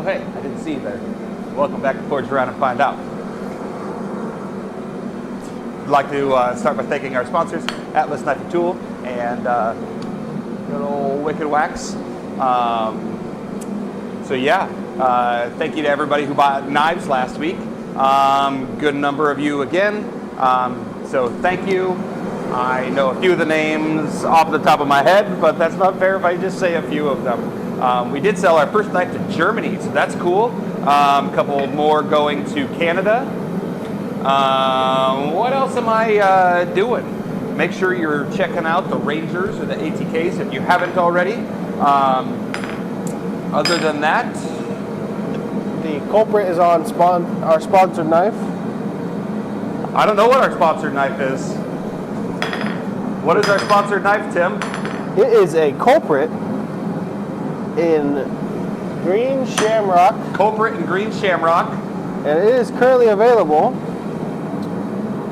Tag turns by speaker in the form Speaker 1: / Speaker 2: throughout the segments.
Speaker 1: Oh, hey, I didn't see you there. Welcome back to Forge Around and Find Out. I'd like to start by thanking our sponsors, Atlas Knife and Tool and good old Wicked Wax. Thank you to everybody who bought knives last week. Good number of you again. So thank you. I know a few of the names off the top of my head, but that's not fair if I just say a few of them. We did sell our first knife to Germany, so that's cool. A couple more going to Canada. What else am I doing? Make sure you're checking out the Rangers or the ATKs if you haven't already. Other than that,
Speaker 2: the culprit is on our sponsored knife.
Speaker 1: I don't know what our sponsored knife is. What is our sponsored knife, Tim?
Speaker 2: It is a culprit in green shamrock.
Speaker 1: Culprit in green shamrock.
Speaker 2: And it is currently available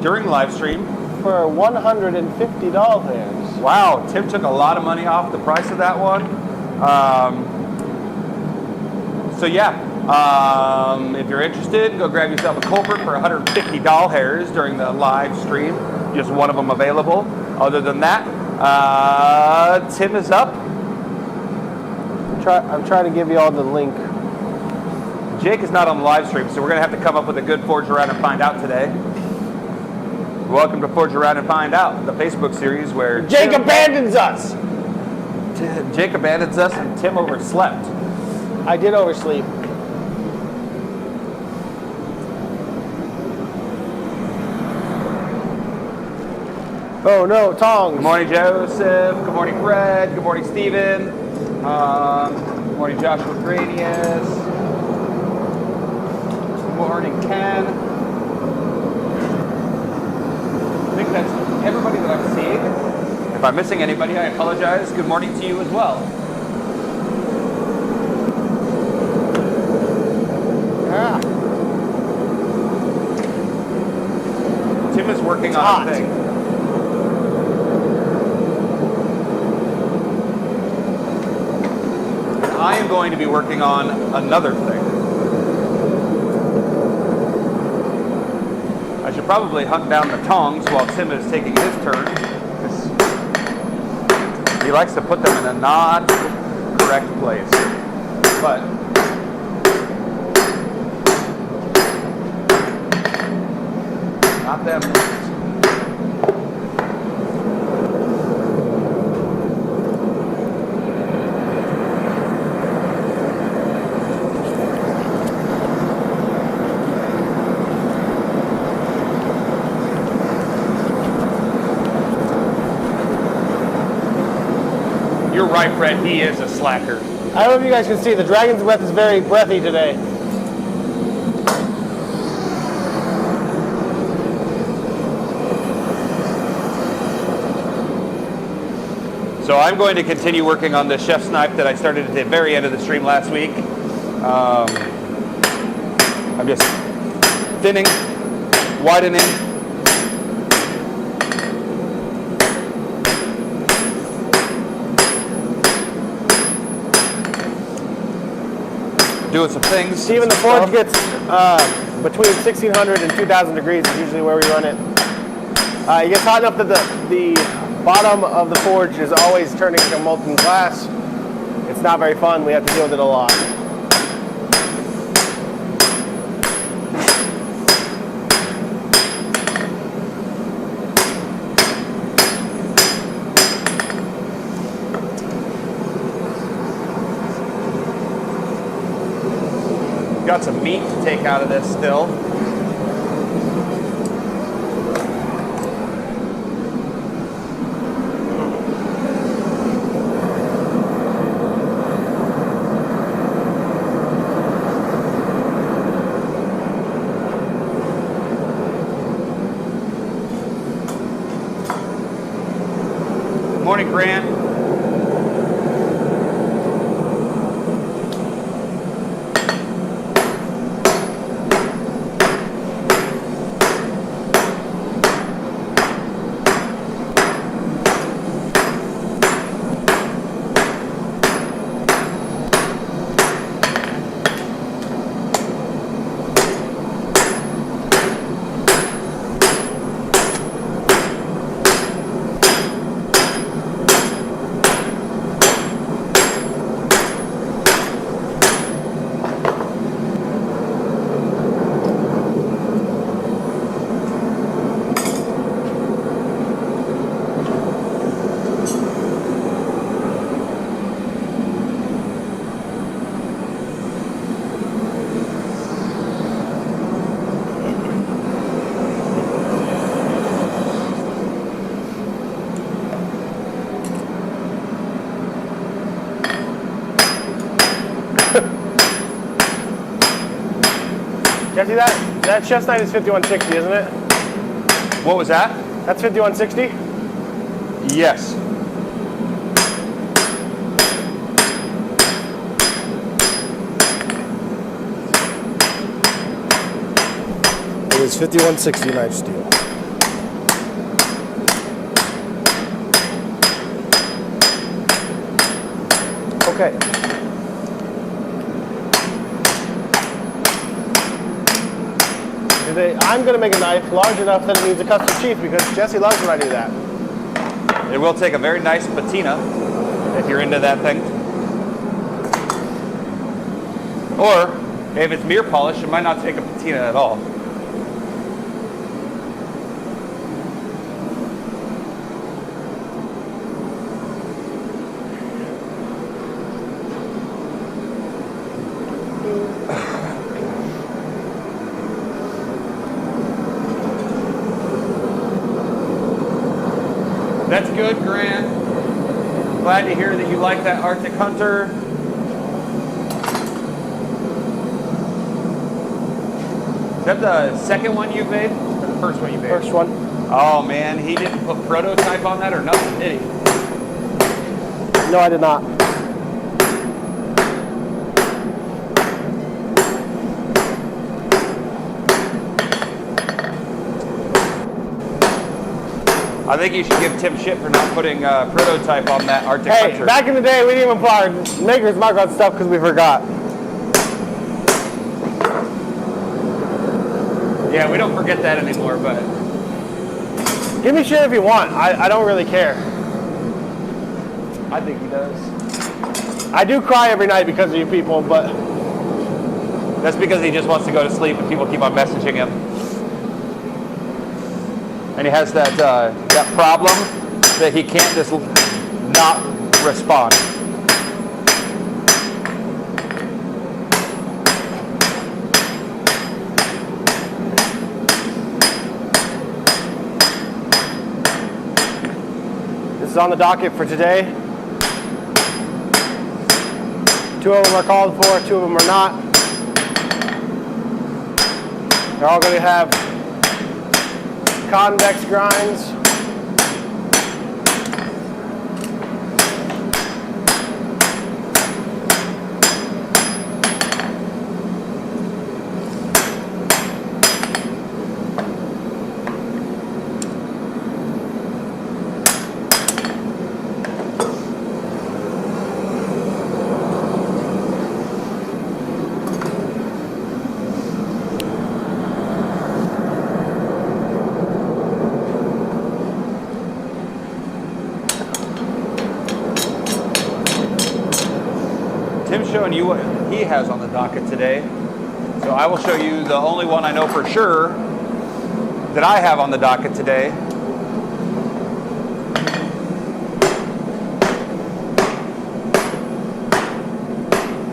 Speaker 1: during the live stream
Speaker 2: for $150.
Speaker 1: Wow, Tim took a lot of money off the price of that one. If you're interested, go grab yourself a culprit for $150 during the live stream. Just one of them available. Other than that, Tim is up.
Speaker 2: I'm trying to give you all the link.
Speaker 1: Jake is not on the live stream, so we're going to have to come up with a good Forge Around and Find Out today. Welcome to Forge Around and Find Out, the Facebook series where
Speaker 2: Jake abandons us.
Speaker 1: Jake abandons us and Tim overslept.
Speaker 2: I did oversleep. Oh no, tongs.
Speaker 1: Good morning, Joseph. Good morning, Fred. Good morning, Steven. Good morning, Joshua Granius. Good morning, Ken. I think that's everybody that I'm seeing. If I'm missing anybody, I apologize. Good morning to you as well. Tim is working on a thing. I am going to be working on another thing. I should probably hunt down the tongs while Tim is taking his turn, because he likes to put them in a not correct place. But not them. You're right, Fred. He is a slacker.
Speaker 2: I don't know if you guys can see, the dragon's breath is very breathy today.
Speaker 1: So I'm going to continue working on the chef's knife that I started at the very end of the stream last week. I'm just thinning, widening. Doing some things.
Speaker 2: Even the forge gets between 1600 and 2000 degrees is usually where we run it. It gets hot enough that the bottom of the forge is always turning to molten glass. It's not very fun. We have to deal with it a lot.
Speaker 1: Got some meat to take out of this still. Morning, Grant.
Speaker 2: Jesse, that chestnut is 5160, isn't it?
Speaker 1: What was that?
Speaker 2: That's 5160?
Speaker 1: Yes.
Speaker 2: It is 5160 knife steel. Okay. I'm going to make a knife large enough that it needs a custom sheath because Jesse loves when I do that.
Speaker 1: It will take a very nice patina if you're into that thing. Or if it's mirror polish, it might not take a patina at all. That's good, Grant. Glad to hear that you like that Arctic Hunter. Is that the second one you've made? Or the first one you made?
Speaker 2: First one.
Speaker 1: Oh man, he didn't put prototype on that or nothing, did he?
Speaker 2: No, I did not.
Speaker 1: I think you should give Tim shit for not putting prototype on that Arctic
Speaker 2: Hey,
Speaker 1: Hunter.
Speaker 2: back in the day, we didn't even put our maker's mark on stuff because we forgot.
Speaker 1: Yeah, we don't forget that anymore, but
Speaker 2: Give me shit if you want. I don't really care.
Speaker 1: I think he does.
Speaker 2: I do cry every night because of you people, but
Speaker 1: That's because he just wants to go to sleep and people keep on messaging him. And he has that that problem that he can't just not respond.
Speaker 2: this is on the docket for today. 2 of them are called for, 2 of them are not. They're all going to have convex grinds.
Speaker 1: Tim's showing you what he has on the docket today. So I will show you the only one I know for sure that I have on the docket today.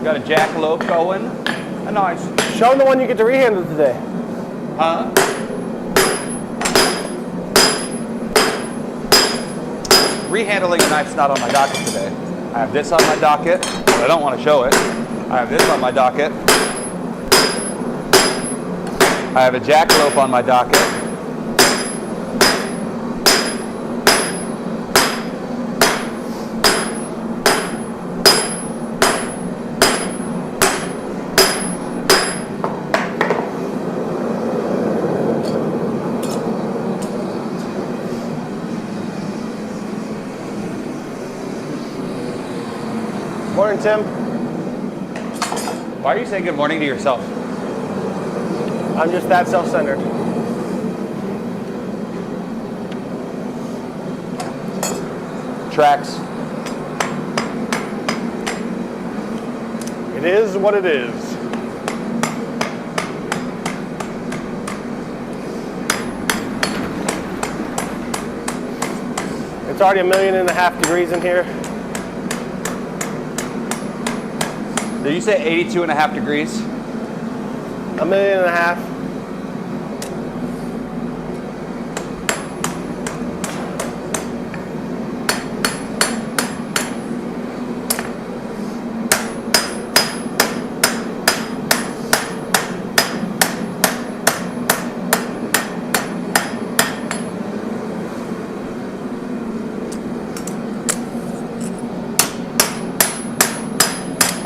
Speaker 1: Got a jackalope going. A nice.
Speaker 2: Show them the one you get to rehandle today.
Speaker 1: Huh? Rehandling a knife's not on my docket today. I have this on my docket, but I don't want to show it. I have this on my docket. I have a jackalope on my docket.
Speaker 2: Morning, Tim.
Speaker 1: Why are you saying good morning to yourself?
Speaker 2: I'm just that self-centered.
Speaker 1: Tracks.
Speaker 2: It is what it is. It's already 1.5 million degrees in here.
Speaker 1: Did you say 82.5 degrees?
Speaker 2: 1.5 million.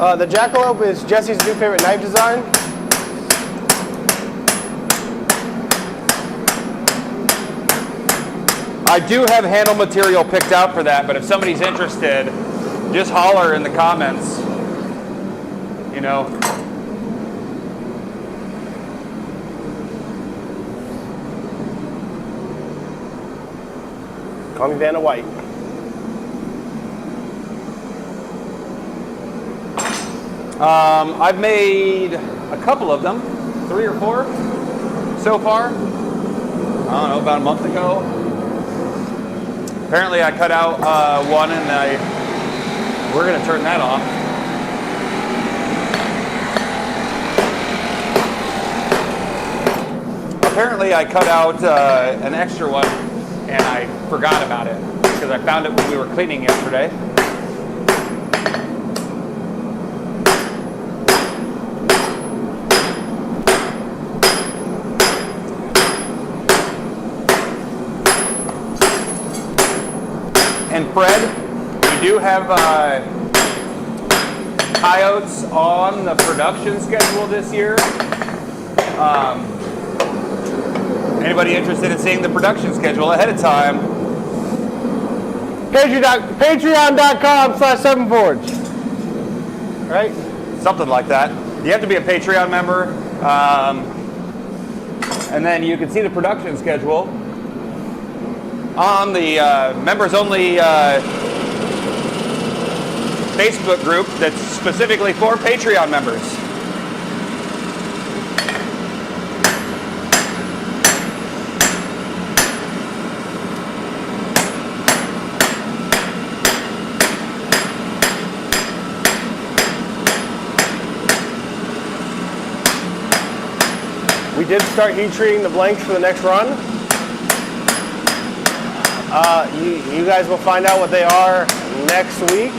Speaker 2: The Jackalope is Jesse's new favorite knife design.
Speaker 1: I do have handle material picked out for that, but if somebody's interested, just holler in the comments. You know.
Speaker 2: Call me Vanna White.
Speaker 1: I've made a couple of them, 3 or 4 so far. I don't know, about a month ago. Apparently I cut out one and we're gonna turn that off. Apparently I cut out an extra one and I forgot about it because I found it when we were cleaning yesterday. And Fred, we do have coyotes on the production schedule this year. Anybody interested in seeing the production schedule ahead of time?
Speaker 2: Patreon.com/7forge. Right?
Speaker 1: Something like that. You have to be a Patreon member. And then you can see the production schedule on the members only Facebook group that's specifically for Patreon members.
Speaker 2: We did start heat treating the blanks for the next run. You guys will find out what they are next week.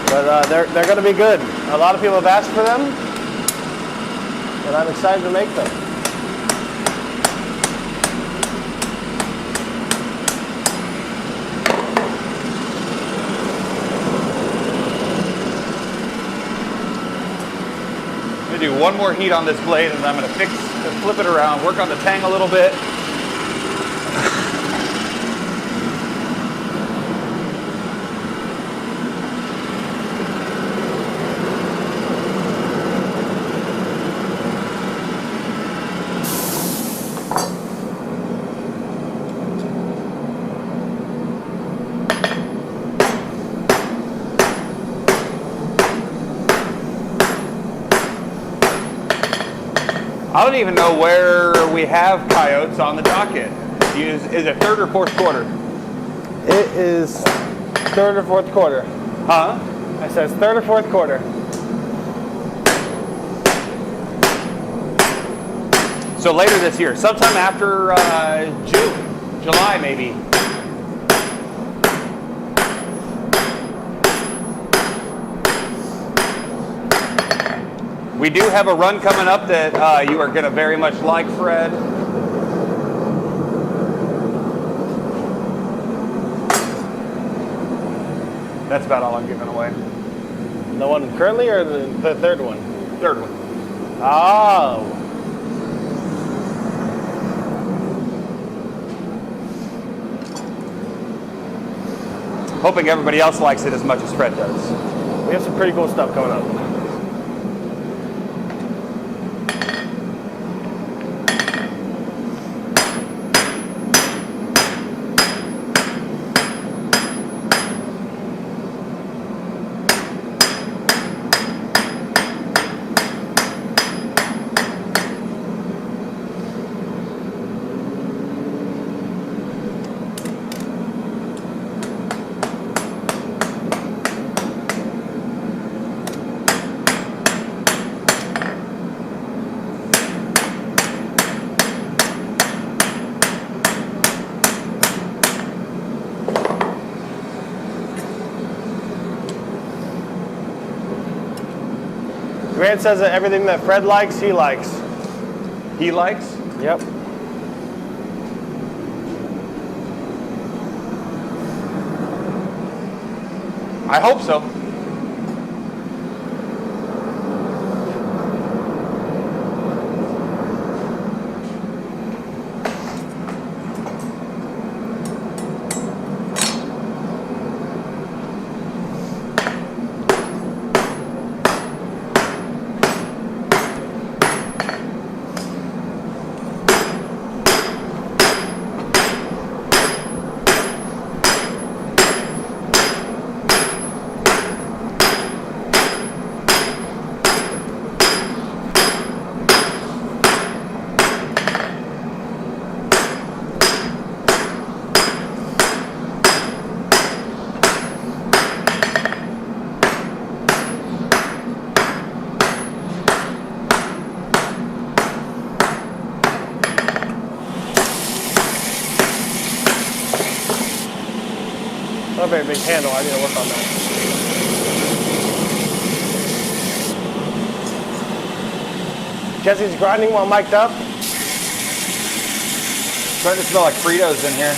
Speaker 2: But they're going to be good. A lot of people have asked for them, and I'm excited to make them.
Speaker 1: Do one more heat on this blade and I'm going to flip it around, work on the tang a little bit. I don't even know where we have coyotes on the docket. Is it 3rd or 4th quarter?
Speaker 2: It is 3rd or 4th quarter.
Speaker 1: Huh?
Speaker 2: I said it's 3rd or 4th quarter.
Speaker 1: So later this year, sometime after June, July maybe. We do have a run coming up that you are going to very much like, Fred. That's about all I'm giving away.
Speaker 2: The one currently or the third one?
Speaker 1: Third one.
Speaker 2: Oh.
Speaker 1: Hoping everybody else likes it as much as Fred does.
Speaker 2: We have some pretty cool stuff coming up. Grant says that everything that Fred likes, he likes.
Speaker 1: He likes?
Speaker 2: Yep.
Speaker 1: I hope so.
Speaker 2: Not a very big handle. I need to work on that. Jesse's grinding while mic'd up.
Speaker 1: Starting to smell like Fritos in here.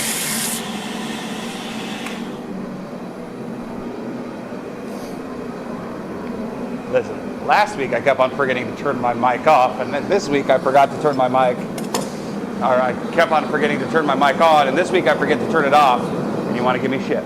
Speaker 1: Listen, last week I kept on forgetting to turn my mic off, and then this week I forgot to turn my mic, or I kept on forgetting to turn my mic on, and this week I forget to turn it off, and you want to give me shit.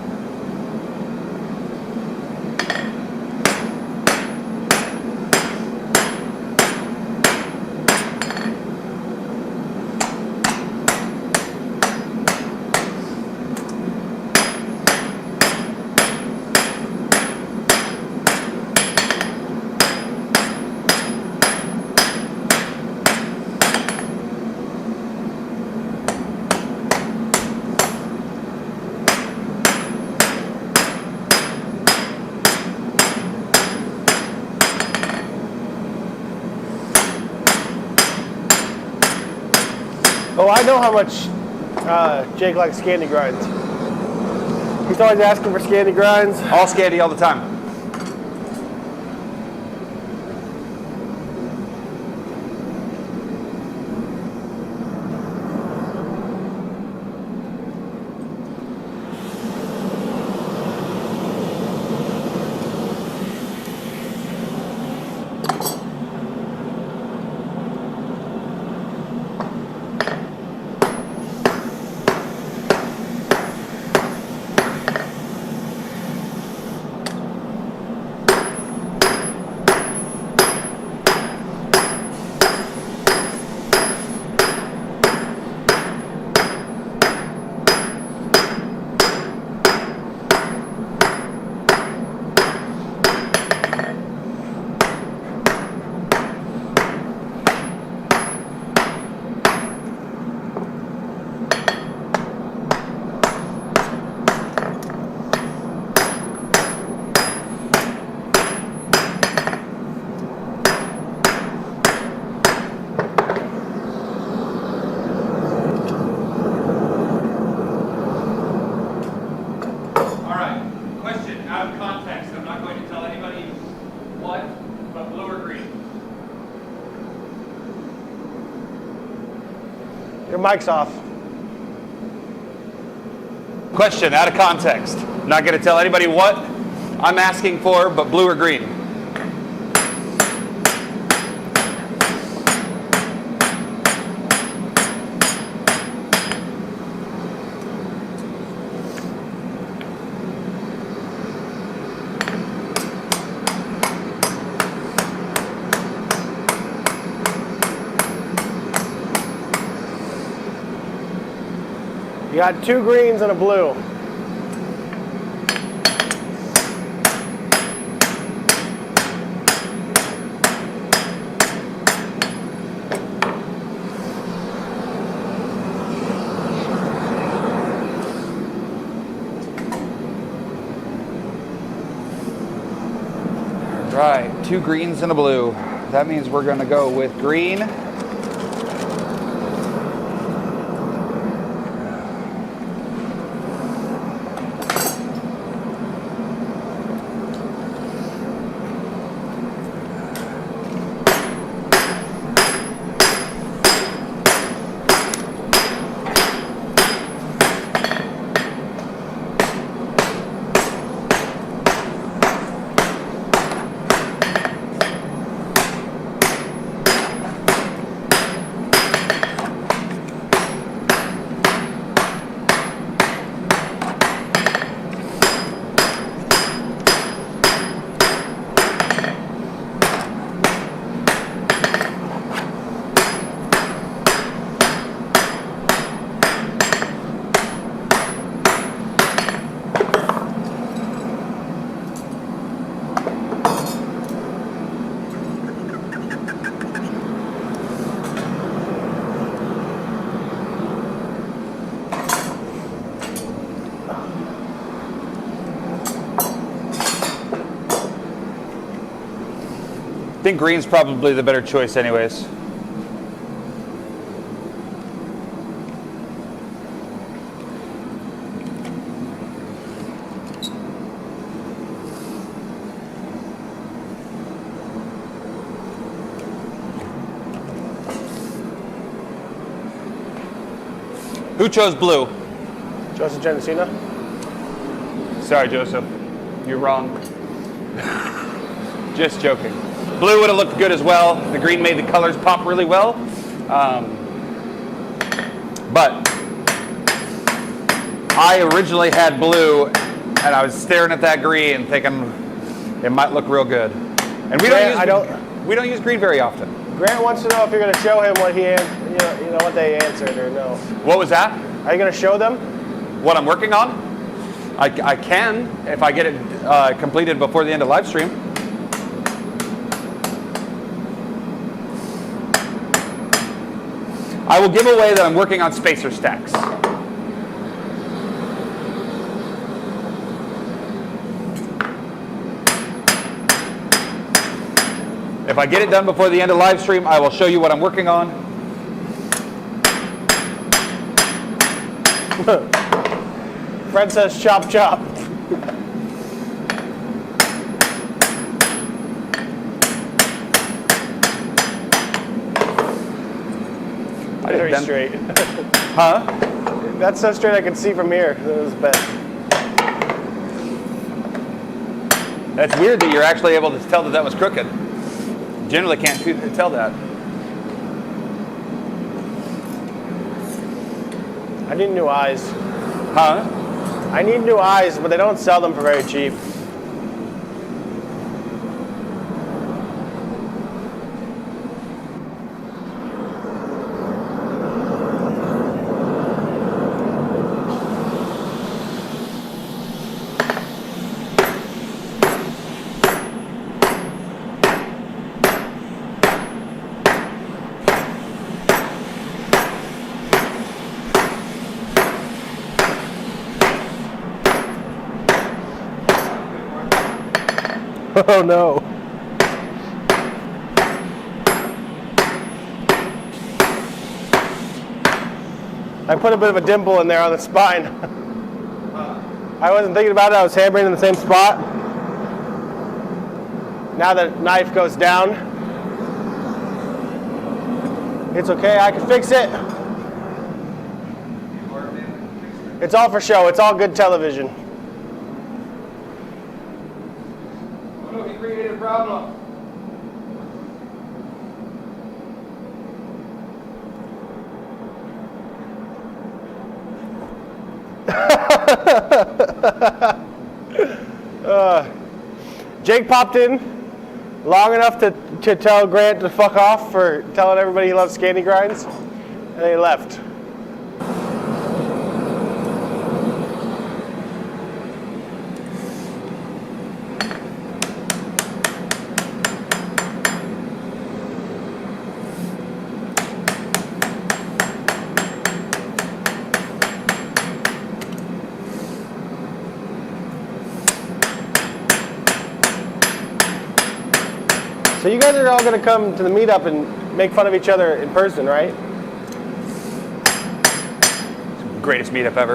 Speaker 2: Oh, I know how much Jake likes Scandi grinds. He's always asking for Scandi grinds.
Speaker 1: All Scandi all the time.
Speaker 2: Your mic's off.
Speaker 1: Question, out of context. Not going to tell anybody what I'm asking for, but blue or green.
Speaker 2: You got 2 greens and a blue.
Speaker 1: Right, 2 greens and a blue. That means we're going to go with green. think green's probably the better choice anyways. Who chose blue?
Speaker 2: Joseph Genesina?
Speaker 1: Sorry, Joseph. You're wrong. Just joking. Blue would have looked good as well. The green made the colors pop really well. But I originally had blue, and I was staring at that green thinking it might look real good. And we don't use green very often.
Speaker 2: Grant wants to know if you're going to show him what what they answered or no.
Speaker 1: What was that?
Speaker 2: Are you going to show them?
Speaker 1: What I'm working on? I can if I get it completed before the end of live stream. I will give away that I'm working on spacer stacks. If I get it done before the end of live stream, I will show you what I'm working on.
Speaker 2: Fred says chop chop. Very straight.
Speaker 1: Huh?
Speaker 2: That's so straight I can see from here. That was bad.
Speaker 1: That's weird that you're actually able to tell that that was crooked. Generally can't tell that.
Speaker 2: I need new eyes.
Speaker 1: Huh?
Speaker 2: I need new eyes, but they don't sell them for very cheap. Oh no. I put a bit of a dimple in there on the spine. I wasn't thinking about it, I was hammering in the same spot. Now the knife goes down. It's okay, I can fix it. It's all for show, it's all good television.
Speaker 1: He created a problem.
Speaker 2: Jake popped in long enough to tell Grant to fuck off for telling everybody he loves candy grinds, and then he left. So you guys are all going to come to the meetup and make fun of each other in person, right?
Speaker 1: Greatest meetup ever.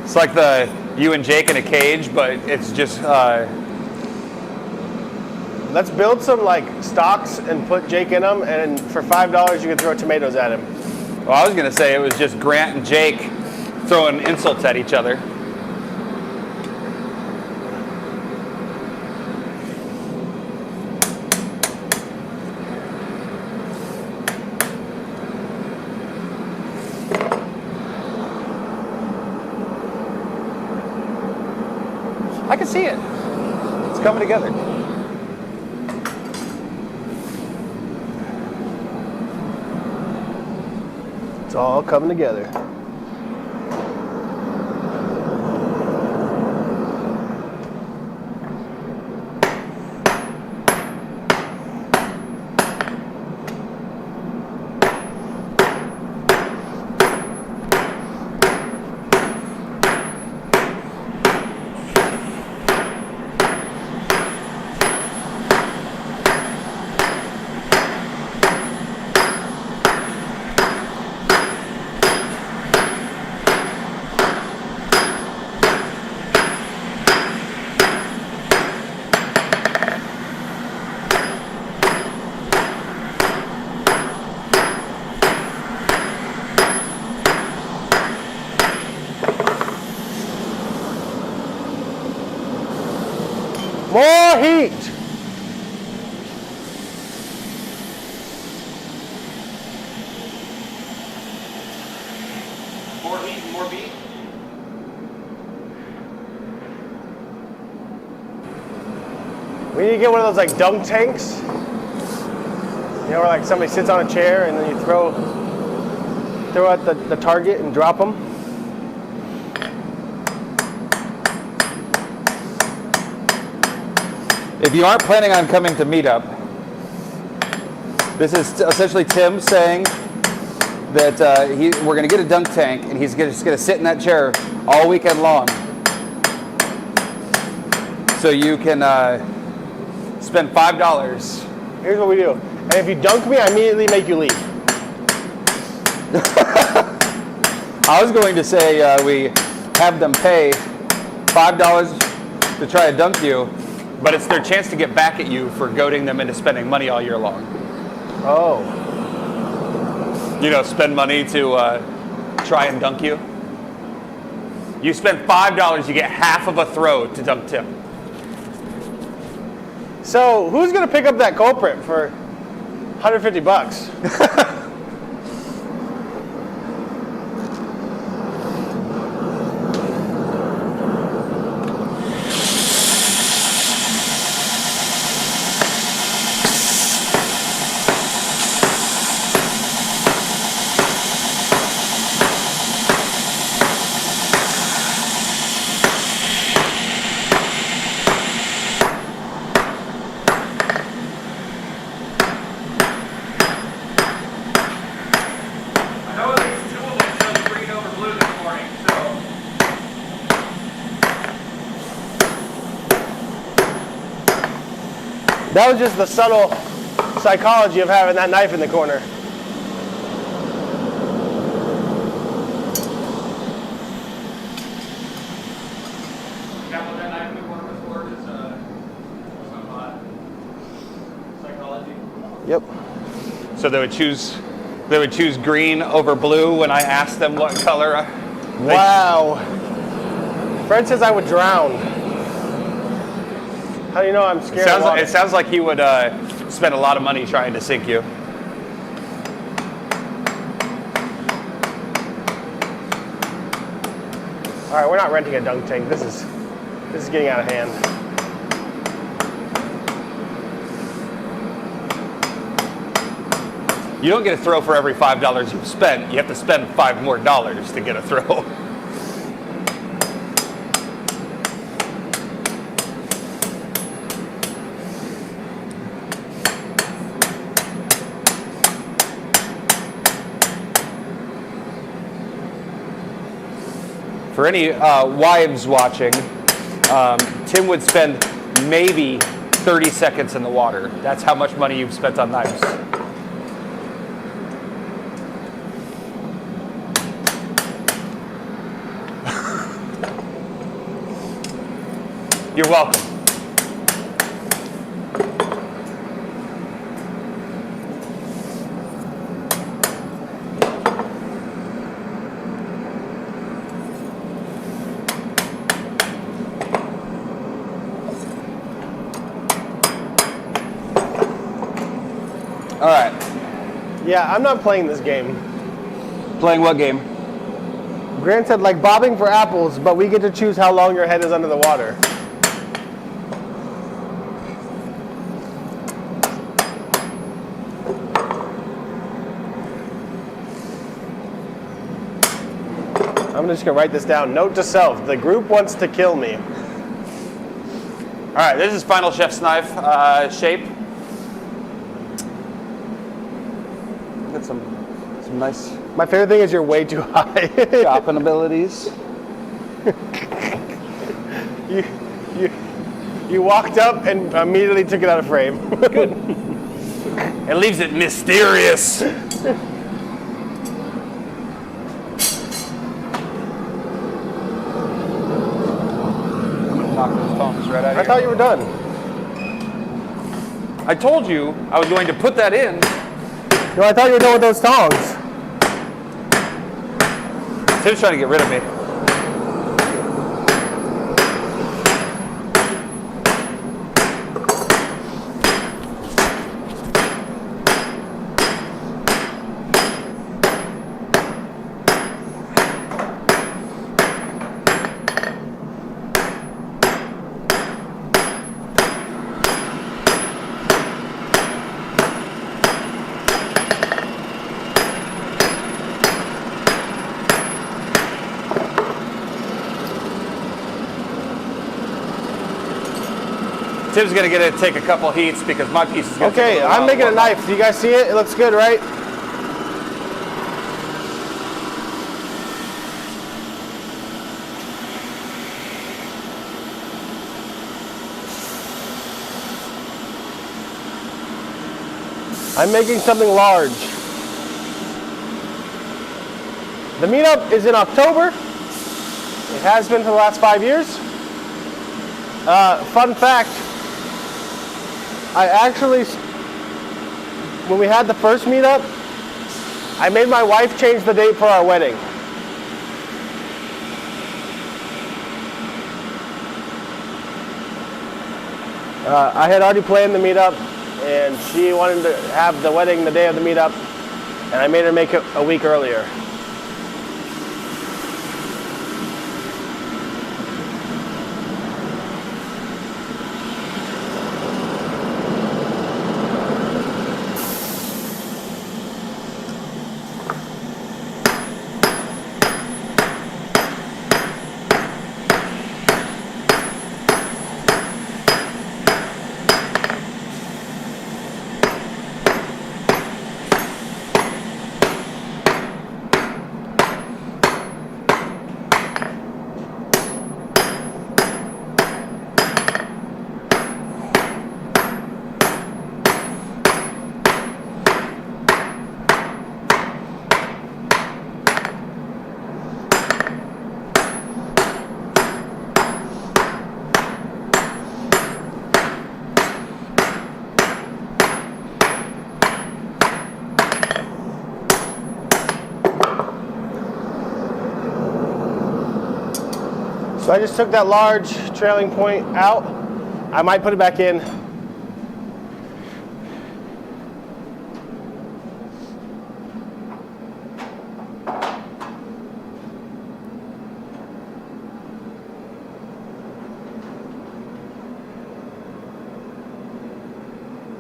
Speaker 1: It's like the you and Jake in a cage, but it's just
Speaker 2: Let's build some like stocks and put Jake in them, and for $5 you can throw tomatoes at him.
Speaker 1: well, I was gonna say it was just Grant and Jake throwing insults at each other. I can see it. It's coming together.
Speaker 2: It's all coming together. We need to get one of those like dunk tanks. You know, where like somebody sits on a chair and then you throw at the target and drop them.
Speaker 1: If you aren't planning on coming to meetup, this is essentially Tim saying that we're going to get a dunk tank and he's just going to sit in that chair all weekend long. So you can spend $5.
Speaker 2: Here's what we do. And if you dunk me, I immediately make you leave.
Speaker 1: I was going to say we have them pay $5 to try to dunk you, but it's their chance to get back at you for goading them into spending money all year long.
Speaker 2: Oh.
Speaker 1: You know, spend money to try and dunk you. You spend $5, you get half of a throw to dunk Tim.
Speaker 2: So who's gonna pick up that culprit for $150? That was just the subtle psychology of having that knife in the corner.
Speaker 1: Psychology.
Speaker 2: Yep.
Speaker 1: So they would choose green over blue when I asked them what color.
Speaker 2: Wow. Fred says I would drown. How do you know I'm scared of water?
Speaker 1: It sounds like he would spend a lot of money trying to sink you.
Speaker 2: All right, we're not renting a dunk tank. This is getting out of hand.
Speaker 1: You don't get a throw for every $5 you've spent. You have to spend $5 more to get a throw. For any wives watching, Tim would spend maybe 30 seconds in the water. That's how much money you've spent on knives. You're welcome. All right.
Speaker 2: Yeah, I'm not playing this game.
Speaker 1: Playing what game?
Speaker 2: Grant said like bobbing for apples, but we get to choose how long your head is under the water. I'm just gonna write this down. Note to self, the group wants to kill me.
Speaker 1: All right, this is Final Chef's knife shape. Got some nice
Speaker 2: My favorite thing is you're way too high.
Speaker 1: chopping abilities.
Speaker 2: You walked up and immediately took it out of frame.
Speaker 1: Good. It leaves it mysterious. Knock those tongs right out of
Speaker 2: I
Speaker 1: here.
Speaker 2: thought you were done.
Speaker 1: I told you I was going to put that in.
Speaker 2: No, I thought you were done with those tongs.
Speaker 1: Tim's trying to get rid of me. Tim's gonna get to take a couple heats because my piece is gonna take a
Speaker 2: Okay,
Speaker 1: little while
Speaker 2: I'm
Speaker 1: to
Speaker 2: making a
Speaker 1: warm up.
Speaker 2: knife. Do you guys see it? It looks good, right? I'm making something large. The meetup is in October. It has been for the last 5 years. Fun fact, I actually, when we had the first meetup, I made my wife change the date for our wedding. I had already planned the meetup, and she wanted to have the wedding the day of the meetup, and I made her make it a week earlier. So I just took that large trailing point out. I might put it back in.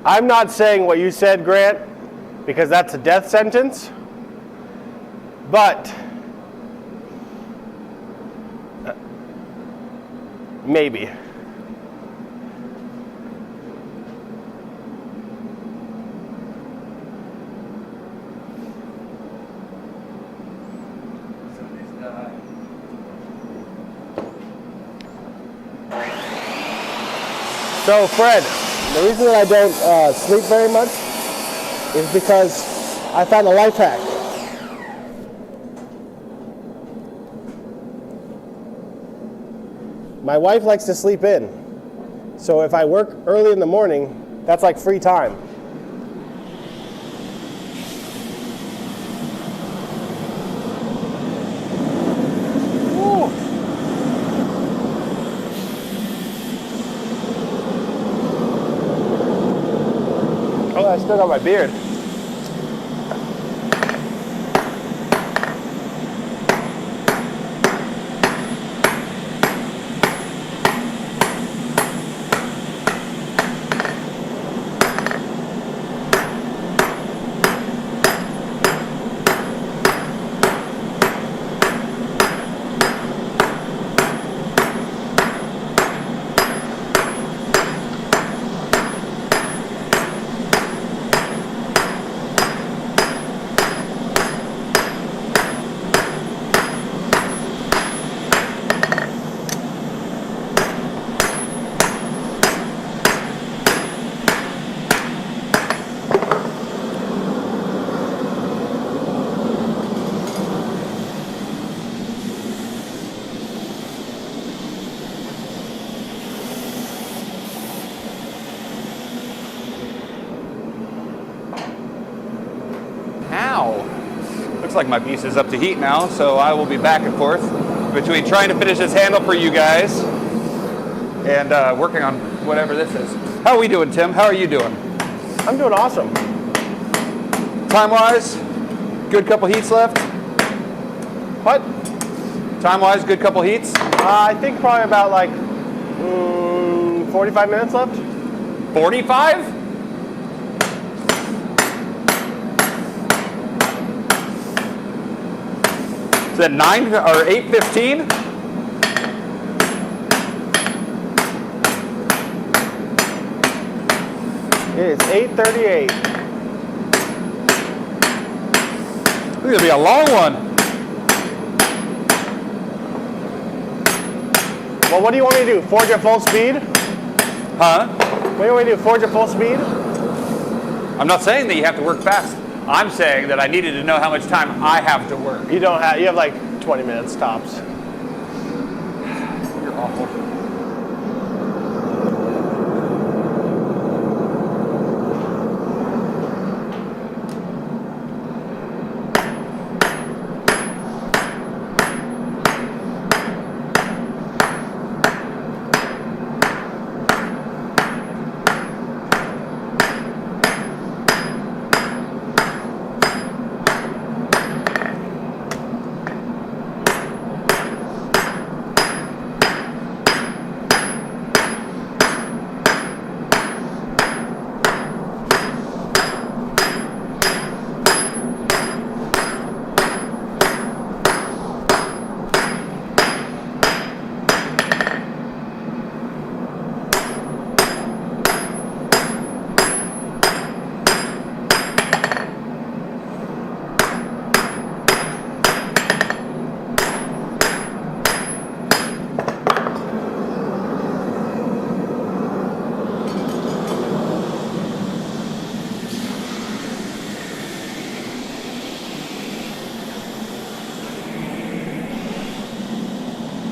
Speaker 2: I'm not saying what you said, Grant, because that's a death sentence, but maybe. So Fred, the reason that I don't sleep very much is because I found a life hack. My wife likes to sleep in. So if I work early in the morning, that's like free time. Woo. Oh, I still got my beard.
Speaker 1: Looks like my piece is up to heat now, so I will be back and forth between trying to finish this handle for you guys and working on whatever this is. How are we doing, Tim? How are you doing?
Speaker 2: I'm doing awesome.
Speaker 1: Time-wise, good couple heats left?
Speaker 2: What?
Speaker 1: Time-wise, good couple heats?
Speaker 2: I think probably about like 45 minutes left.
Speaker 1: 45? Is that 9 or 8:15?
Speaker 2: It is 8:38.
Speaker 1: This is gonna be a long one.
Speaker 2: Well, what do you want me to do? Forge at full speed?
Speaker 1: Huh?
Speaker 2: What do you want me to do? Forge at full speed?
Speaker 1: I'm not saying that you have to work fast. I'm saying that I needed to know how much time I have to work.
Speaker 2: You don't have. You have like 20 minutes tops.
Speaker 1: You're awful.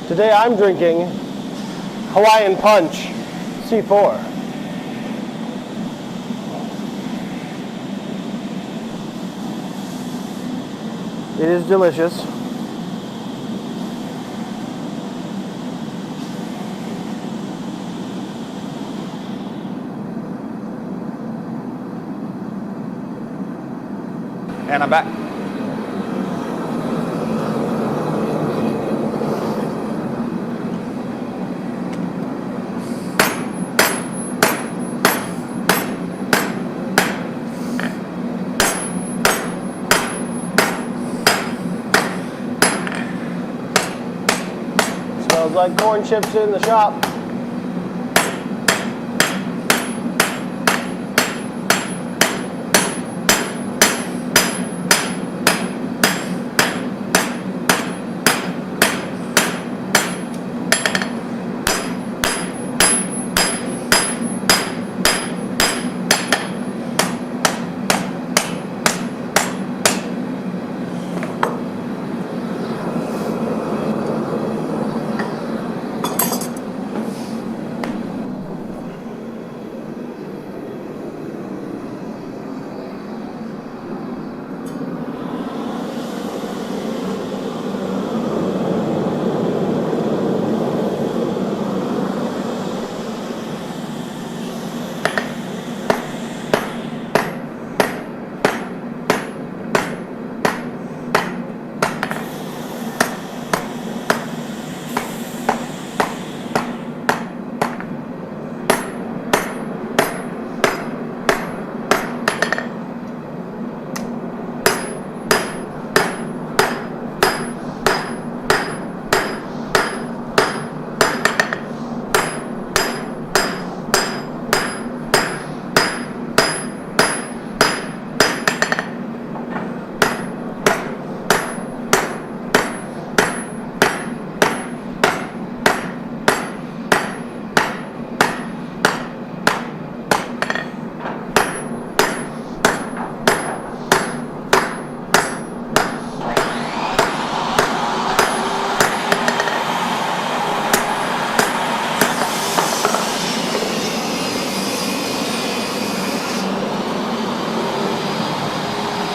Speaker 2: Today I'm drinking Hawaiian Punch C4. It is delicious.
Speaker 1: And I'm back.
Speaker 2: Smells like corn chips in the shop.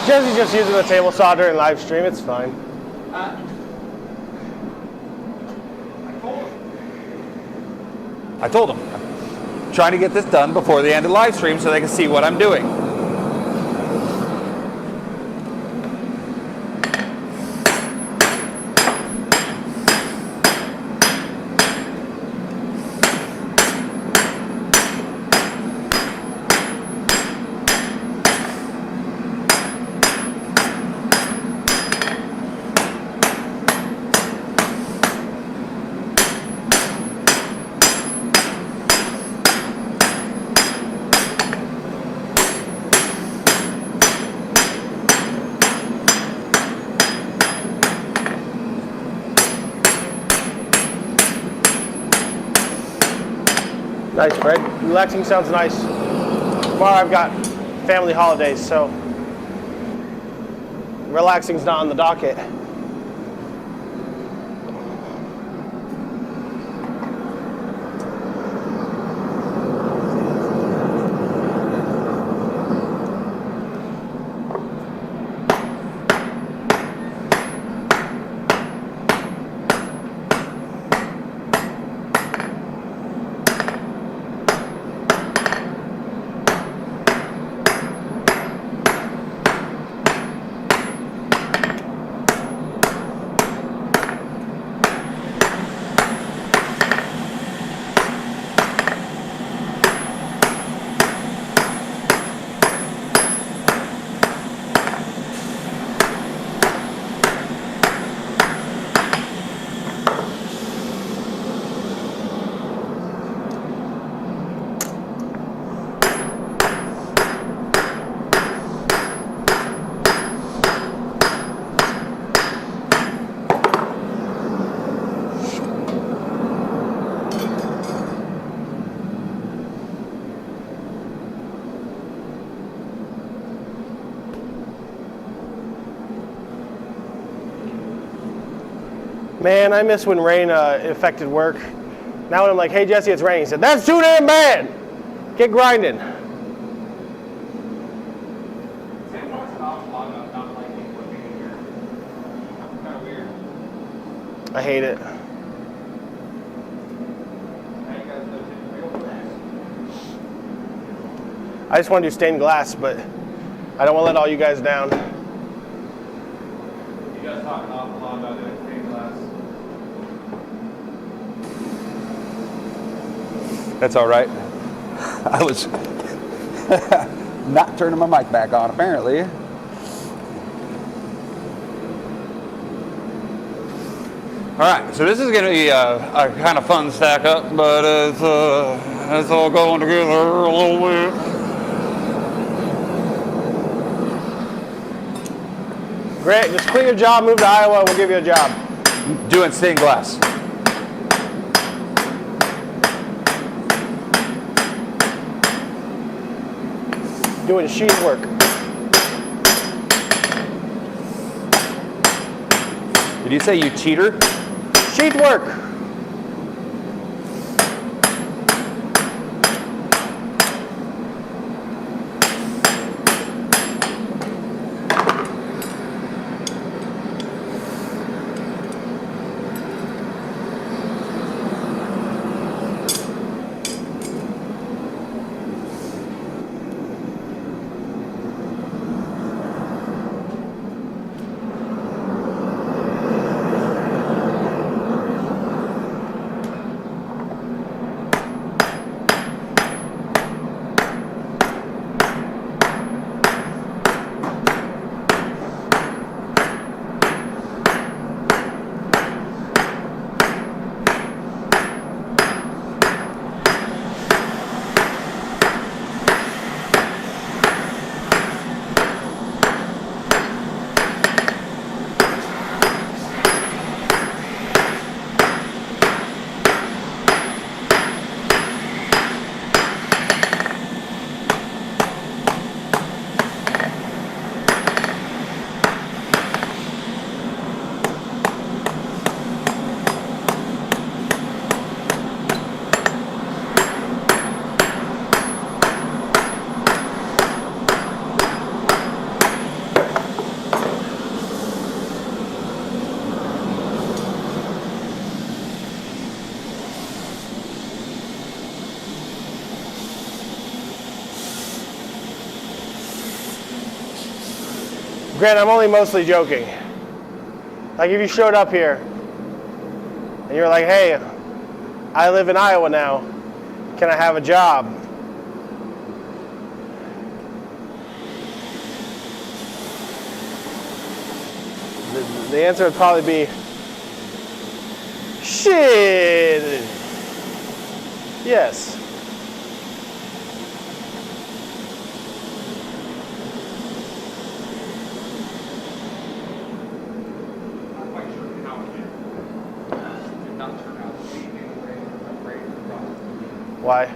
Speaker 2: Jesse's just using the table saw during live stream. It's fine.
Speaker 1: I told them. I'm trying to get this done before the end of the live stream so they can see what I'm doing.
Speaker 2: Nice, Fred. Relaxing sounds nice. Tomorrow I've got family holidays, so relaxing's not on the docket. Man, I miss when rain affected work. Now when I'm like, hey Jesse, it's raining. He said, that's too damn bad. Get grinding. I hate it. I just want to do stained glass, but I don't want to let all you guys down.
Speaker 1: You guys talk an awful lot about doing stained glass. That's all right. I was not turning my mic back on, apparently. All right, so this is going to be a kind of fun stack up, but it's all going together a little bit.
Speaker 2: Great, just quit your job, move to Iowa, we'll give you a job.
Speaker 1: Doing stained glass.
Speaker 2: Doing sheet work.
Speaker 1: Did you say you cheater?
Speaker 2: Sheet work. Grant, I'm only mostly joking. Like if you showed up here and you're like, hey, I live in Iowa now, can I have a job? The answer would probably be, shit, yes. Why?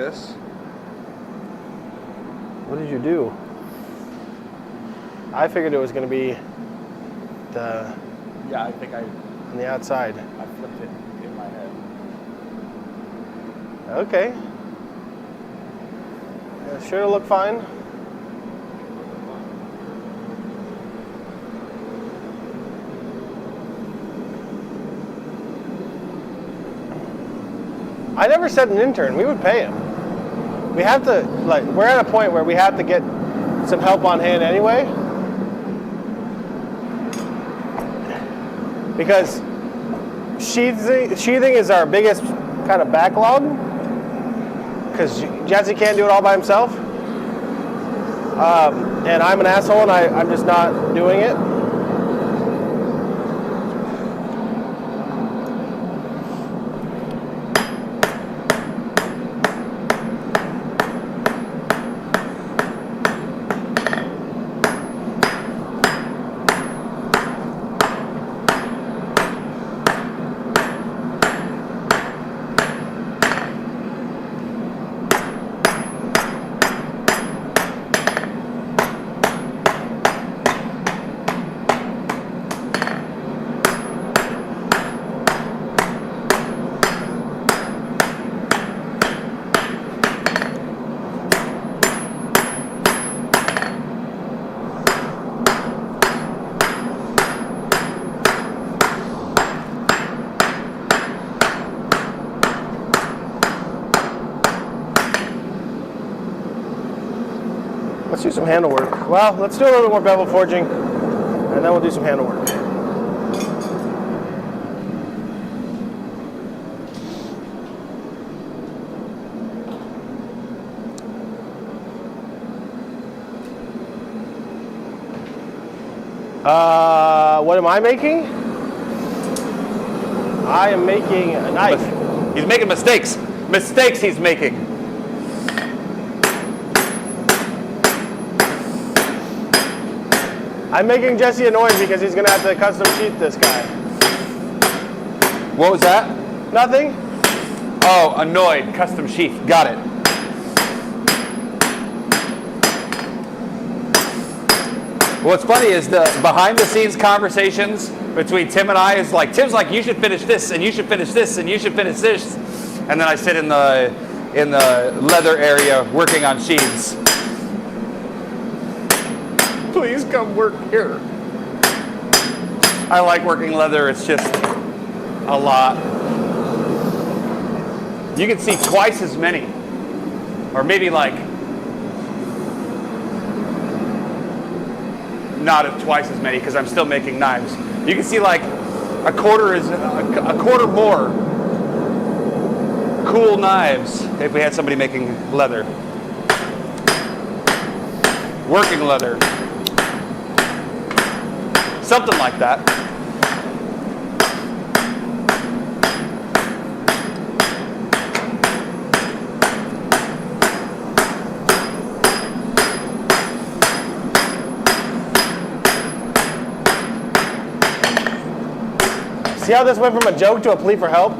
Speaker 1: this.
Speaker 2: What did you do? I figured it was going to be the
Speaker 1: Yeah, I think I
Speaker 2: on the outside.
Speaker 1: flipped it in my head.
Speaker 2: Okay. Yeah, sure to look fine. I never said an intern. We would pay him. We have to, like, we're at a point where we have to get some help on hand anyway. Because sheathing is our biggest kind of backlog. Because Jesse can't do it all by himself. And I'm an asshole and I'm just not doing it. Let's do some handle work. Well, let's do a little bit more bevel forging, and then we'll do some handle work. What am I making? I am making a knife.
Speaker 1: He's making mistakes. Mistakes he's making.
Speaker 2: I'm making Jesse annoyed because he's going to have to custom sheath this guy.
Speaker 1: What was that?
Speaker 2: Nothing?
Speaker 1: Oh, annoyed. Custom sheath. Got it. What's funny is the behind the scenes conversations between Tim and I is like, Tim's like, you should finish this, and you should finish this, and you should finish this. And then I sit in the leather area working on sheaths. Please come work here. I like working leather. It's just a lot. You can see twice as many, or maybe like not twice as many because I'm still making knives. You can see like a quarter more cool knives if we had somebody making leather, working leather. Something like that.
Speaker 2: See how this went from a joke to a plea for help?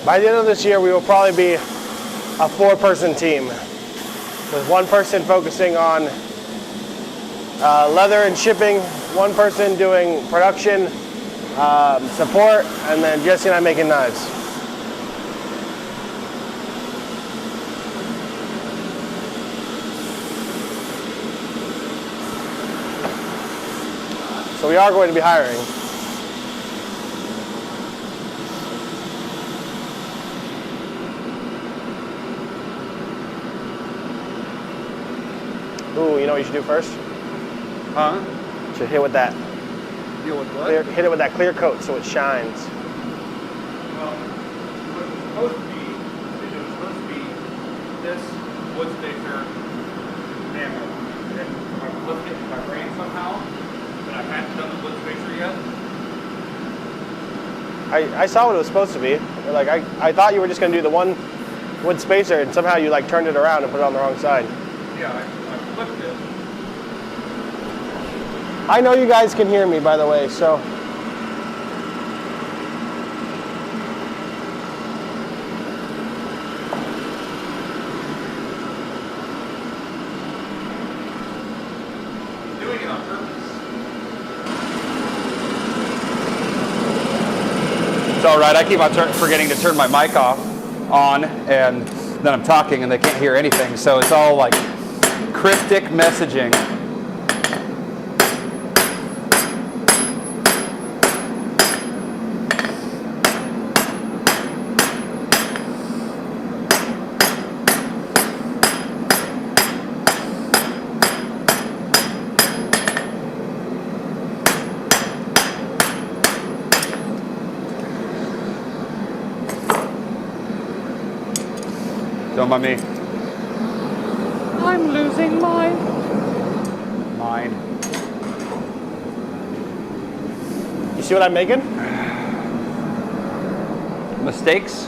Speaker 2: By the end of this year, we will probably be a 4-person team with 1 person focusing on leather and shipping, 1 person doing production, support, and then Jesse and I making knives. So we are going to be hiring. Ooh, you know what you should do first?
Speaker 1: Huh?
Speaker 2: You should hit with that.
Speaker 1: Deal with what?
Speaker 2: Hit it with that clear coat so it shines.
Speaker 1: Well, what it's supposed to be is it was supposed to be this wood spacer hammer. And I flipped it in my brain somehow, but I hadn't done the wood spacer yet.
Speaker 2: I saw what it was supposed to be. Like I thought you were just gonna do the one wood spacer, and somehow you like turned it around and put it on the wrong side.
Speaker 1: Yeah, I flipped it.
Speaker 2: I know you guys can hear me, by the way, so.
Speaker 1: Doing it on purpose. It's all right. I keep on forgetting to turn my mic on, and then I'm talking and they can't hear anything. So it's all like cryptic messaging. Don't mind me. I'm losing mine. Mine.
Speaker 2: You see what I'm making?
Speaker 1: Mistakes?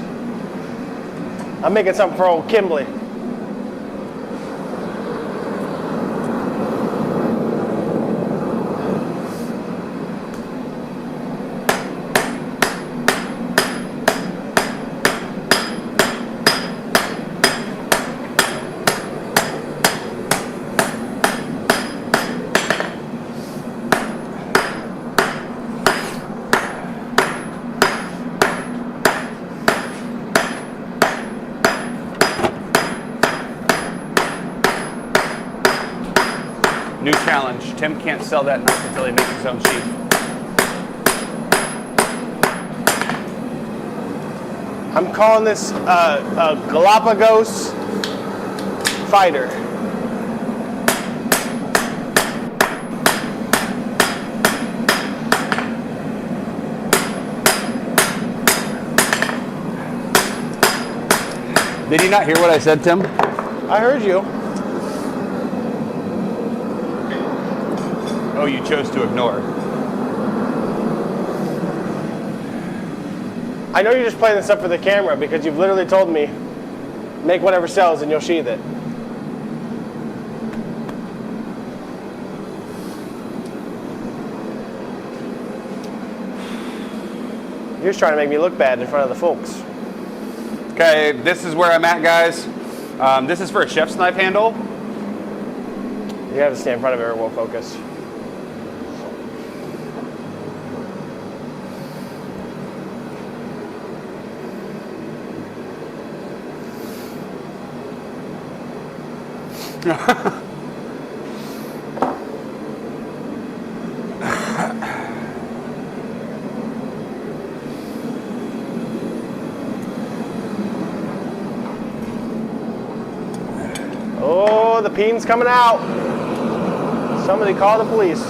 Speaker 2: I'm making something for old Kimberly.
Speaker 1: New challenge. Tim can't sell that knife until he makes his own sheath.
Speaker 2: I'm calling this a Galapagos fighter.
Speaker 1: Did you not hear what I said, Tim?
Speaker 2: I heard you.
Speaker 1: Oh, you chose to ignore.
Speaker 2: I know you're just playing this up for the camera because you've literally told me, make whatever sells and you'll sheath it. You're just trying to make me look bad in front of the folks.
Speaker 1: Okay, this is where I'm at, guys. This is for a chef's knife handle.
Speaker 2: You have to stay in front of it or it won't focus. Oh, the peen's coming out. Somebody call the police.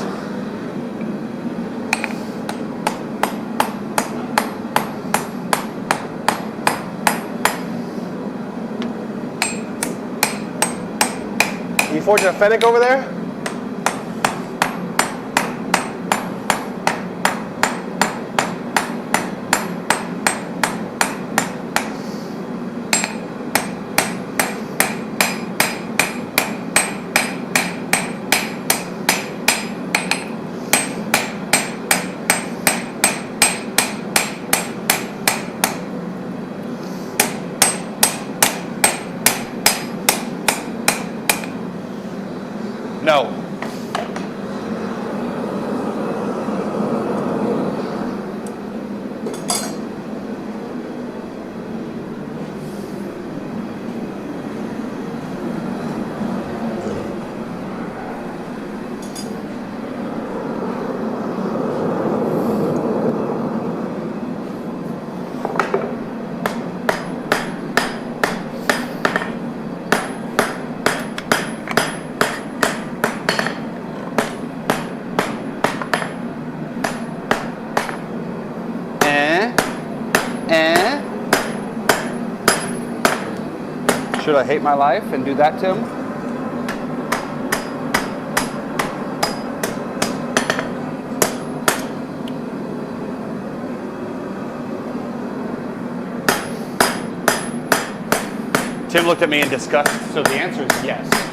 Speaker 2: You forging a Fennec over there?
Speaker 1: No. Should I hate my life and do that to him? Tim looked at me in disgust, so the answer is yes.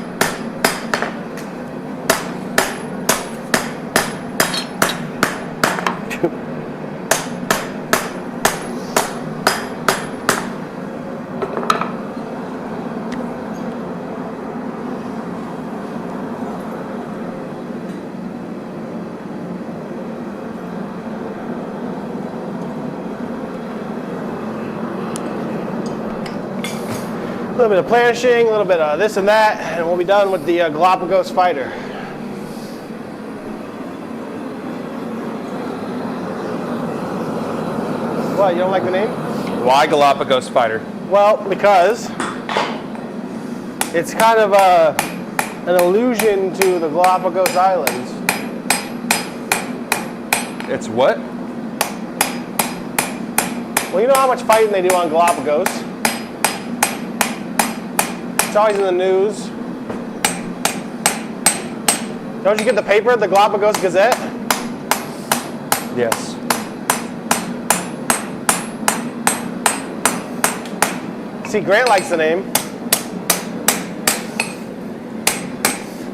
Speaker 2: A little bit of planishing, a little bit of this and that, and we'll be done with the Galapagos Fighter. What, you don't like the name?
Speaker 1: Why Galapagos Fighter?
Speaker 2: Well, because it's kind of an allusion to the Galapagos Islands.
Speaker 1: It's what?
Speaker 2: Well, you know how much fighting they do on Galapagos? It's always in the news. Don't you get the paper, the Galapagos Gazette?
Speaker 1: Yes.
Speaker 2: See, Grant likes the name.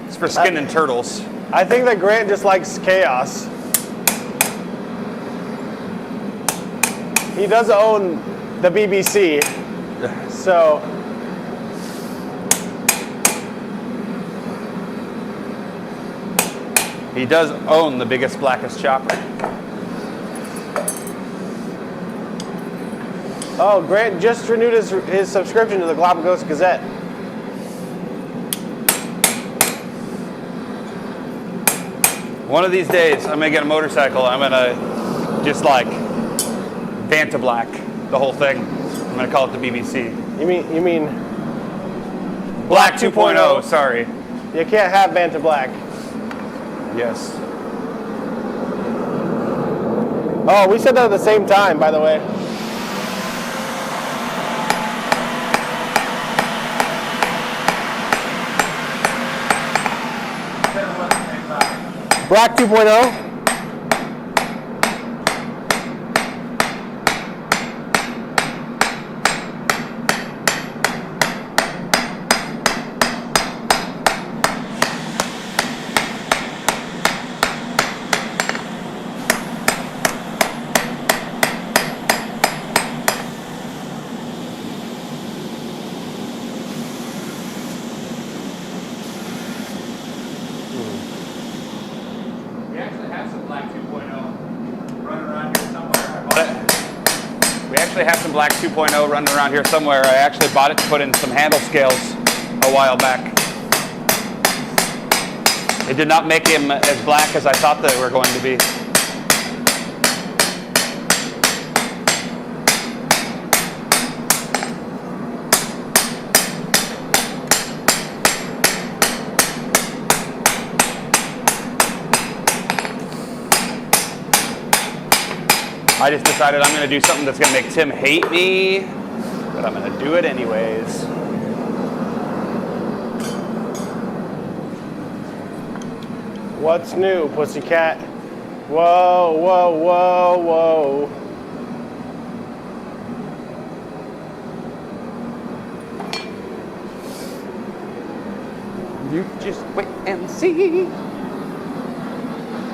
Speaker 1: It's for skinning turtles.
Speaker 2: I think that Grant just likes chaos. He does own the BBC, so
Speaker 1: He does own the biggest, blackest chopper.
Speaker 2: oh, Grant just renewed his subscription to the Galapagos Gazette.
Speaker 1: One of these days, I'm gonna get a motorcycle. I'm gonna just like Vanta Black the whole thing. I'm gonna call it the BBC.
Speaker 2: You mean
Speaker 1: Black 2.0. Sorry.
Speaker 2: you can't have Vanta Black.
Speaker 1: Yes.
Speaker 2: Oh, we said that at the same time, by the way. Black 2.0.
Speaker 1: We actually have some Black 2.0 running around here somewhere. We actually have some Black 2.0 running around here somewhere. I actually bought it to put in some handle scales a while back. It did not make him as black as I thought they were going to be. I just decided I'm going to do something that's going to make Tim hate me, but I'm going to do it anyways.
Speaker 2: What's new, pussycat? Whoa, whoa, whoa, whoa.
Speaker 1: You just wait and see.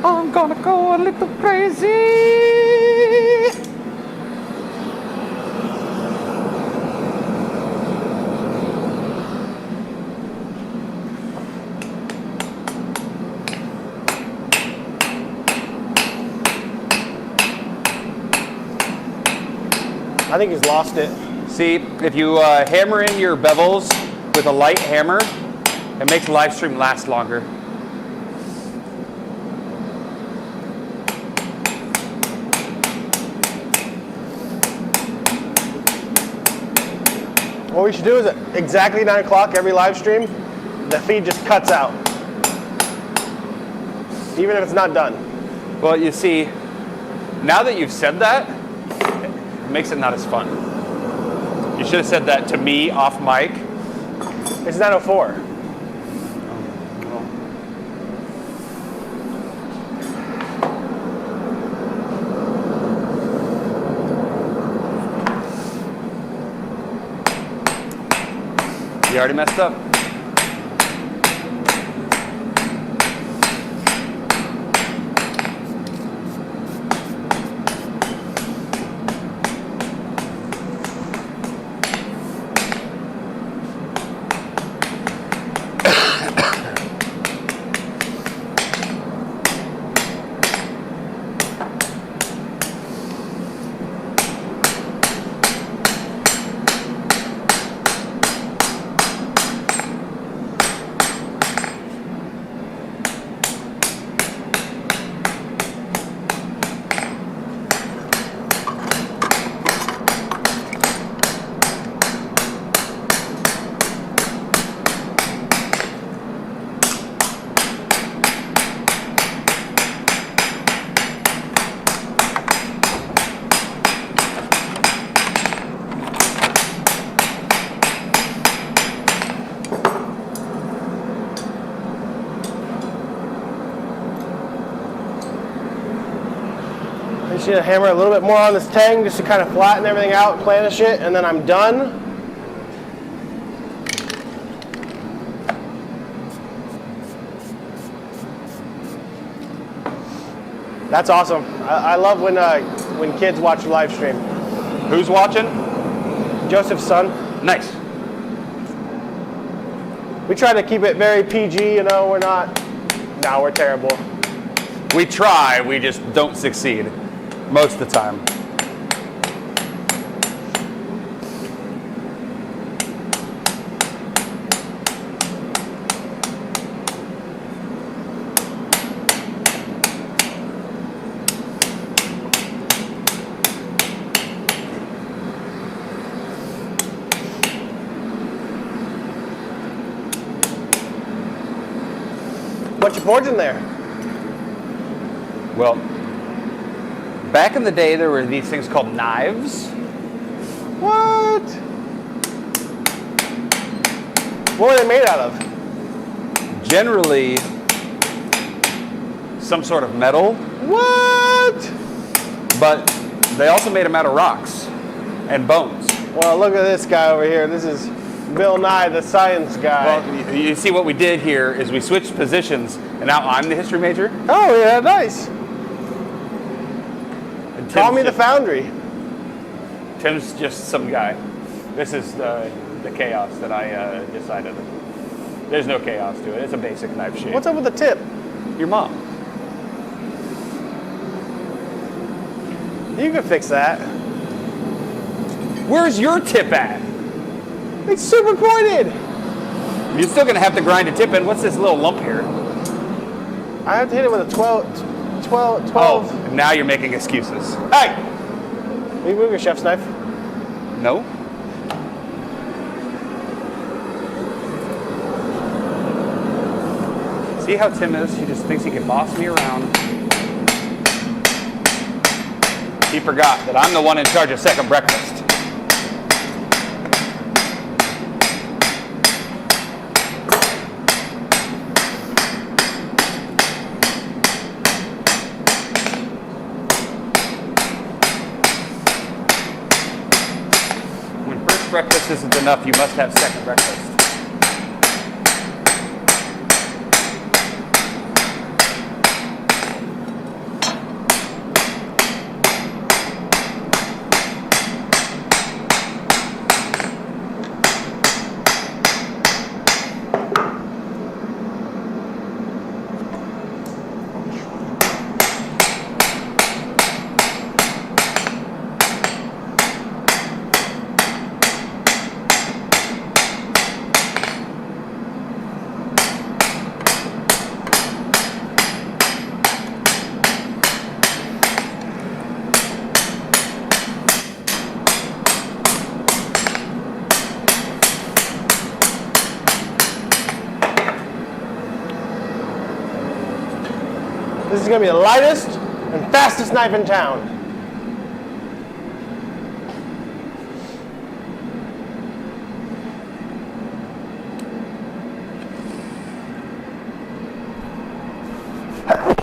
Speaker 1: I'm gonna go a little crazy.
Speaker 2: I think he's lost it.
Speaker 1: See, if you hammer in your bevels with a light hammer, it makes the live stream last longer.
Speaker 2: What we should do is at exactly 9 o'clock every live stream, the feed just cuts out. Even if it's not done.
Speaker 1: Well, you see, now that you've said that, it makes it not as fun. You should have said that to me off mic.
Speaker 2: It's 9:04.
Speaker 1: You already messed up.
Speaker 2: I just need to hammer a little bit more on this tang just to kind of flatten everything out, planish it, and then I'm done. That's awesome. I love when kids watch the live stream.
Speaker 1: Who's watching?
Speaker 2: Joseph's son.
Speaker 1: Nice.
Speaker 2: We try to keep it very PG, you know, we're not, no, we're terrible.
Speaker 1: We try, we just don't succeed most of the time.
Speaker 2: Bunch of boards in there.
Speaker 1: Well, back in the day, there were these things called knives.
Speaker 2: What? What were they made out of?
Speaker 1: Generally, some sort of metal,
Speaker 2: What?
Speaker 1: but they also made them out of rocks and bones.
Speaker 2: Well, look at this guy over here. This is Bill Nye, the science guy.
Speaker 1: Well, you see what we did here is we switched positions, and now I'm the history major.
Speaker 2: Oh, yeah, nice.
Speaker 1: and
Speaker 2: Call
Speaker 1: Tim's
Speaker 2: me the
Speaker 1: just-
Speaker 2: foundry.
Speaker 1: Tim's just some guy. This is the chaos that I decided. There's no chaos to it. It's a basic knife shape.
Speaker 2: What's up with the tip?
Speaker 1: Your mom.
Speaker 2: You can fix that.
Speaker 1: Where's your tip at?
Speaker 2: It's super pointed.
Speaker 1: You're still gonna have to grind a tip in. What's this little lump here?
Speaker 2: I have to hit it with a 12.
Speaker 1: Oh, now you're making excuses.
Speaker 2: Hey! Will you move your chef's knife?
Speaker 1: No? See how Tim is? He just thinks he can boss me around. He forgot that I'm the one in charge of second breakfast. When first breakfast isn't enough, you must have second breakfast.
Speaker 2: This is gonna be the lightest and fastest knife in town.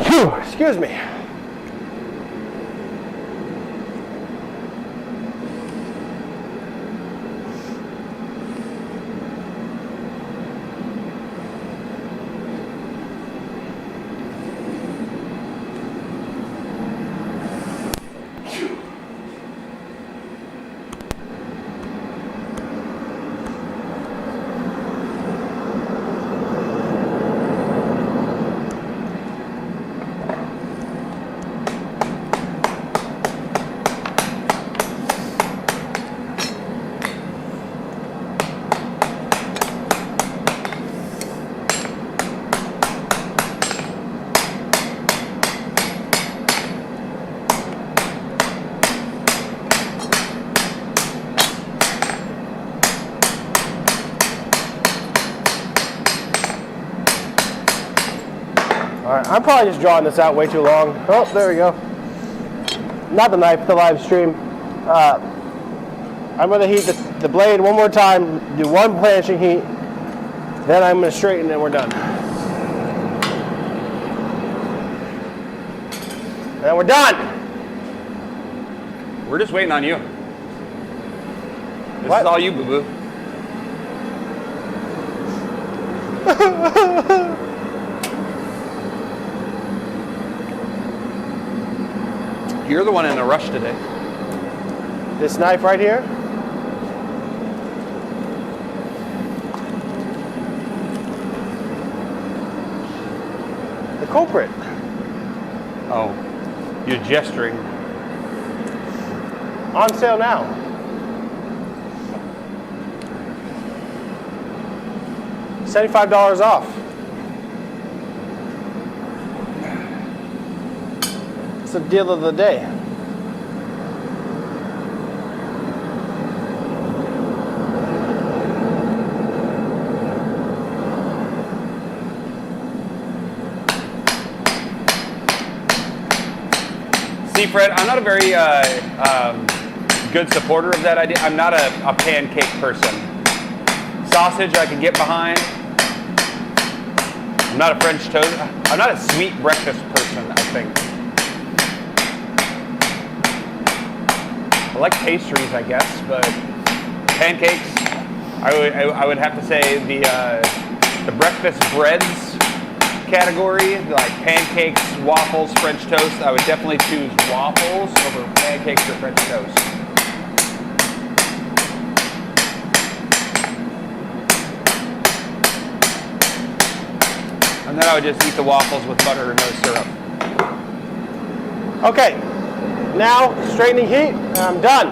Speaker 2: Phew, excuse me. Alright, I'm probably just drawing this out way too long. Oh, there we go. Not the knife, the live stream. I'm going to heat the blade one more time, do one blanching heat, then I'm going to straighten and we're done. And we're done!
Speaker 1: We're just waiting on you. This
Speaker 2: What?
Speaker 1: is all you, boo-boo. You're the one in a rush today.
Speaker 2: This knife right here, the culprit.
Speaker 1: Oh, you're gesturing.
Speaker 2: On sale now. $75 off. It's the deal of the day.
Speaker 1: See, Fred, I'm not a very good supporter of that idea. I'm not a pancake person. Sausage I can get behind. I'm not a French toast. I'm not a sweet breakfast person, I think. I like pastries, I guess, but pancakes, I would have to say the breakfast breads category, like pancakes, waffles, French toast. I would definitely choose waffles over pancakes or French toast. And then I would just eat the waffles with butter and no syrup.
Speaker 2: Okay, now straightening heat, and I'm done.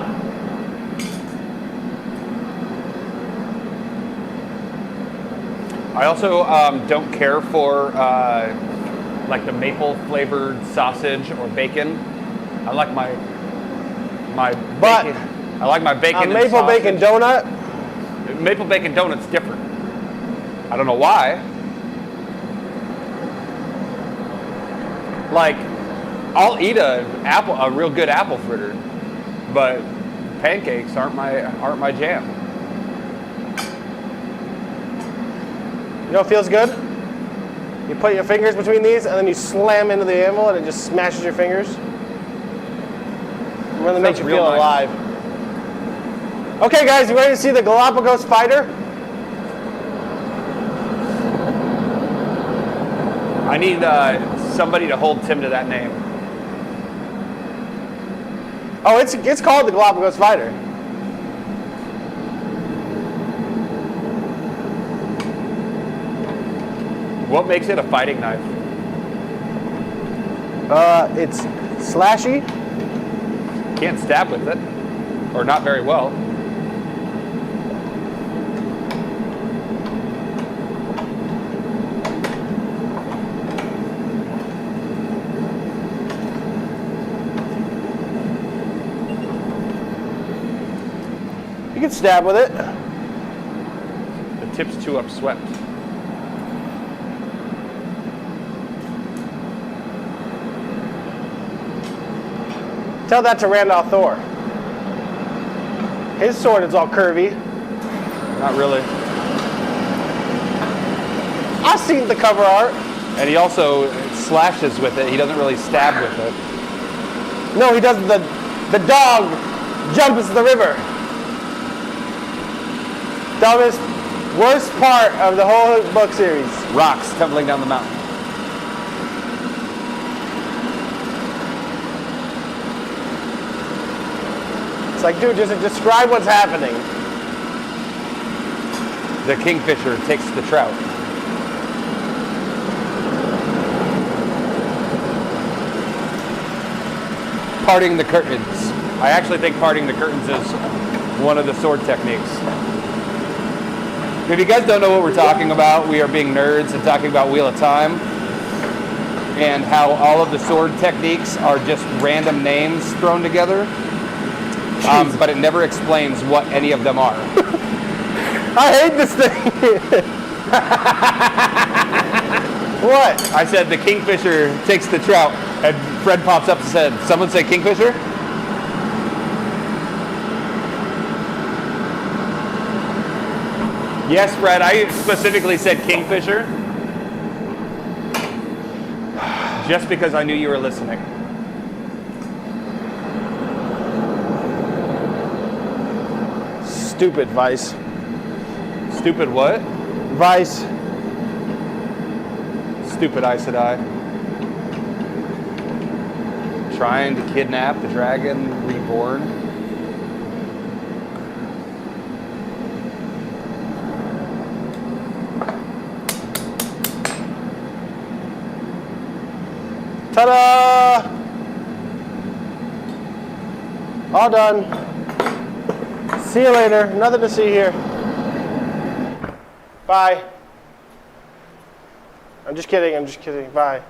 Speaker 1: I also don't care for like the maple flavored sausage or bacon. I like my
Speaker 2: But
Speaker 1: bacon. I like my bacon.
Speaker 2: A
Speaker 1: and
Speaker 2: maple
Speaker 1: sausage.
Speaker 2: bacon donut.
Speaker 1: Maple bacon donut's different. I don't know why. Like, I'll eat a real good apple fritter, but pancakes aren't my jam.
Speaker 2: You know what feels good? You put your fingers between these and then you slam into the anvil and it just smashes your fingers. It really makes you
Speaker 1: real
Speaker 2: feel
Speaker 1: nice.
Speaker 2: alive. Okay guys, you ready to see the Galapagos Fighter?
Speaker 1: I need somebody to hold Tim to that name.
Speaker 2: Oh, it's called the Galapagos Fighter.
Speaker 1: What makes it a fighting knife?
Speaker 2: It's slashy.
Speaker 1: Can't stab with it, or not very well.
Speaker 2: You can stab with it.
Speaker 1: The tip's too upswept.
Speaker 2: Tell that to Randolph Thor. His sword is all curvy.
Speaker 1: Not really.
Speaker 2: I've seen the cover art.
Speaker 1: And he also slashes with it. He doesn't really stab with it.
Speaker 2: No, he doesn't. The dog jumps the river. Dumbest, worst part of the whole book series.
Speaker 1: Rocks tumbling down the mountain.
Speaker 2: It's like, dude, just describe what's happening.
Speaker 1: The kingfisher takes the trout. Parting the curtains. I actually think parting the curtains is one of the sword techniques. If you guys don't know what we're talking about, we are being nerds and talking about Wheel of Time and how all of the sword techniques are just random names thrown together, but it never explains what any of them are.
Speaker 2: I hate this thing. What?
Speaker 1: I said the kingfisher takes the trout, and Fred pops up and said, "Someone say kingfisher?" Yes, Fred, I specifically said kingfisher just because I knew you were listening.
Speaker 2: Stupid Vice.
Speaker 1: Stupid what?
Speaker 2: Vice.
Speaker 1: Stupid Aes Sedai. Trying to kidnap the dragon reborn.
Speaker 2: Ta-da! All done. See you later. Nothing to see here. Bye. I'm just kidding. Bye.